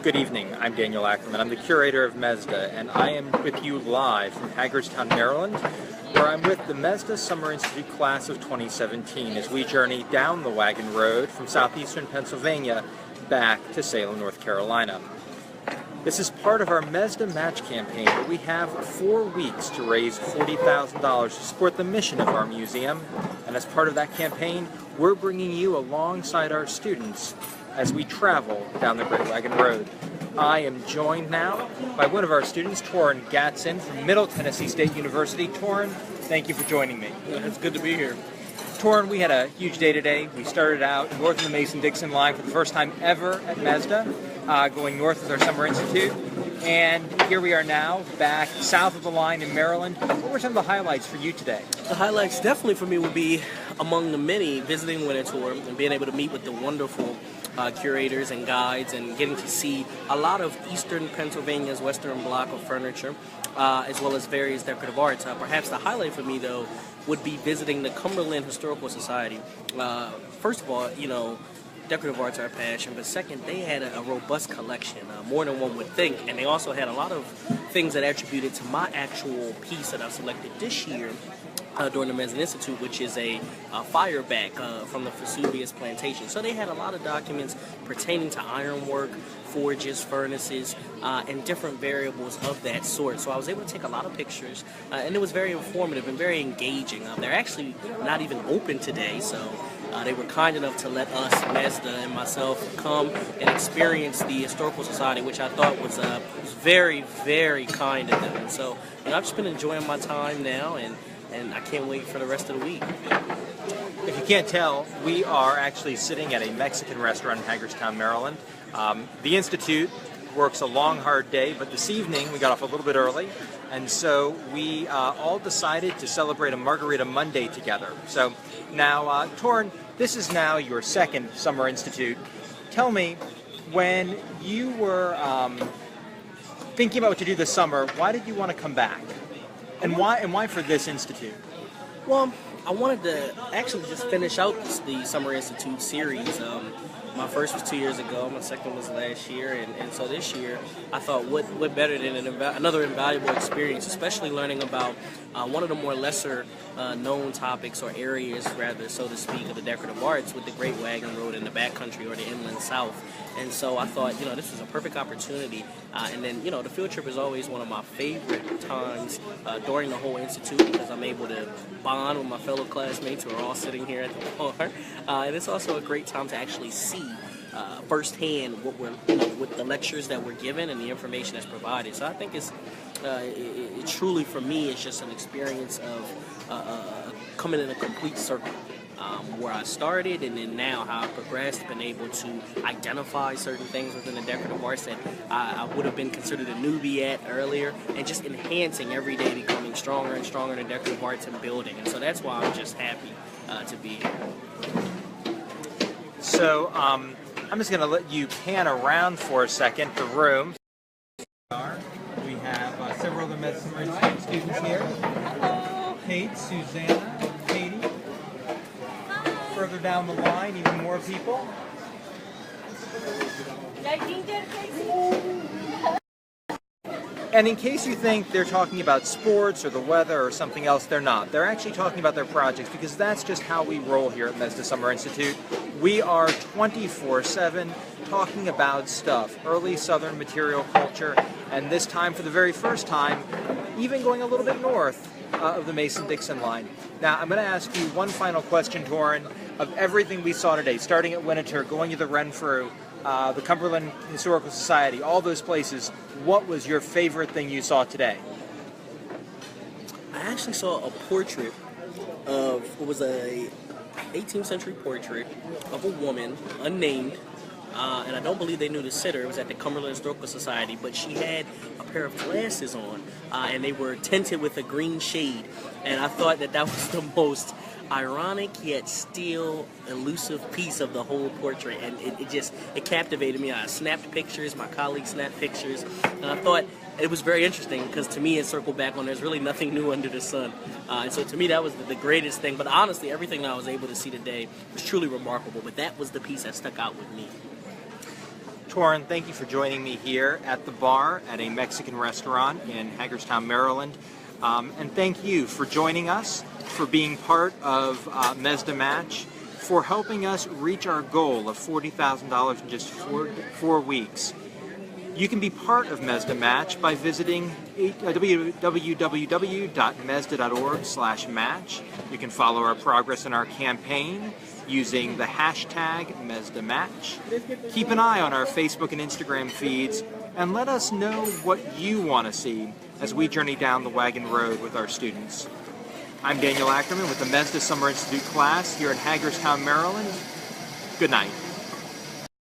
Good evening, I'm Daniel Ackermann. I'm the curator of MESDA, and I am with you live from Hagerstown, Maryland, where I'm with the MESDA Summer Institute class of 2017 as we journey down the Wagon Road from southeastern Pennsylvania back to Salem, North Carolina. This is part of our MESDA Match campaign, where we have 4 weeks to raise $40,000 to support the mission of our museum. And as part of that campaign, we're bringing you alongside our students as we travel down the Great Wagon Road. I am joined now by one of our students, Torren Gatson from Middle Tennessee State University. Torren, thank you for joining me. It's good to be here. Torren, we had a huge day today. We started out north of the Mason-Dixon line for the first time ever at MESDA, going north with our Summer Institute. And here we are now, back south of the line in Maryland. What were some of the highlights for you today? The highlights definitely for me would be, among the many, visiting Winter Tour and being able to meet with the wonderful curators and guides and getting to see a lot of Eastern Pennsylvania's Western block of furniture, as well as various decorative arts. Perhaps the highlight for me, though, would be visiting the Cumberland Historical Society. First of all, you know, decorative arts are a passion, but second, they had a robust collection, more than one would think, and they also had a lot of things that attributed to my actual piece that I selected this year during the MESDA Institute, which is a fireback from the Vesuvius plantation. So they had a lot of documents pertaining to ironwork, forges, furnaces, and different variables of that sort. So I was able to take a lot of pictures, and it was very informative and very engaging. They're actually not even open today, so they were kind enough to let us, MESDA and myself, come and experience the Historical Society, which I thought was very, very kind of them. And so, you know, I've just been enjoying my time now, and I can't wait for the rest of the week. If you can't tell, we are actually sitting at a Mexican restaurant in Hagerstown, Maryland. The Institute works a long, hard day, but this evening we got off a little bit early, and so we all decided to celebrate a Margarita Monday together. So now, Torren, this is now your second Summer Institute. Tell me, when you were thinking about what to do this summer, why did you want to come back? And why for this institute? Well, I wanted to actually just finish out the Summer Institute series. My first was 2 years ago, my second was last year, and so this year I thought what better than another invaluable experience, especially learning about one of the more lesser known topics, or areas rather, so to speak, of the decorative arts with the Great Wagon Road in the backcountry or the inland south. And so I thought, you know, this was a perfect opportunity. And then, you know, the field trip is always one of my favorite times during the whole institute, because I'm able to bond with my fellow classmates who are all sitting here at the bar. And it's also a great time to actually see firsthand what with the lectures that we're given and the information that's provided. So I think it truly, for me, it's just an experience of coming in a complete circle. Where I started, and then now how I progressed, been able to identify certain things within the decorative arts that I would have been considered a newbie at earlier, and just enhancing every day, becoming stronger and stronger in the decorative arts and building. And so that's why I'm just happy to be here. So I'm just going to let you pan around for a second the room. We have several of the MESDA students here. Hello. Kate, Susanna, Katie. Further down the line, even more people. And in case you think they're talking about sports or the weather or something else, they're not. They're actually talking about their projects, because that's just how we roll here at MESDA Summer Institute. We are 24/7 talking about stuff, early Southern material culture, and this time, for the very first time, even going a little bit north of the Mason-Dixon line. Now, I'm going to ask you one final question, Torren. Of everything we saw today, starting at Winter, going to the Renfrew, the Cumberland Historical Society, all those places, what was your favorite thing you saw today? I actually saw a portrait of, it was a 18th century portrait of a woman, unnamed, and I don't believe they knew the sitter. It was at the Cumberland Historical Society, but she had a pair of glasses on, and they were tinted with a green shade, and I thought that was the most ironic yet still elusive piece of the whole portrait, and it captivated me. I snapped pictures, my colleagues snapped pictures, and I thought it was very interesting, because to me it circled back on there's really nothing new under the sun, and so to me that was the greatest thing. But honestly, everything that I was able to see today was truly remarkable, but that was the piece that stuck out with me. Torren, thank you for joining me here at the bar at a Mexican restaurant in Hagerstown, Maryland. And thank you for joining us, for being part of MESDA Match, for helping us reach our goal of $40,000 in just four weeks. You can be part of MESDA Match by visiting www.mesda.org/match. You can follow our progress in our campaign using the hashtag MESDAMatch. Keep an eye on our Facebook and Instagram feeds, and let us know what you want to see as we journey down the Wagon Road with our students. I'm Daniel Ackermann with the MESDA Summer Institute class here in Hagerstown, Maryland. Good night.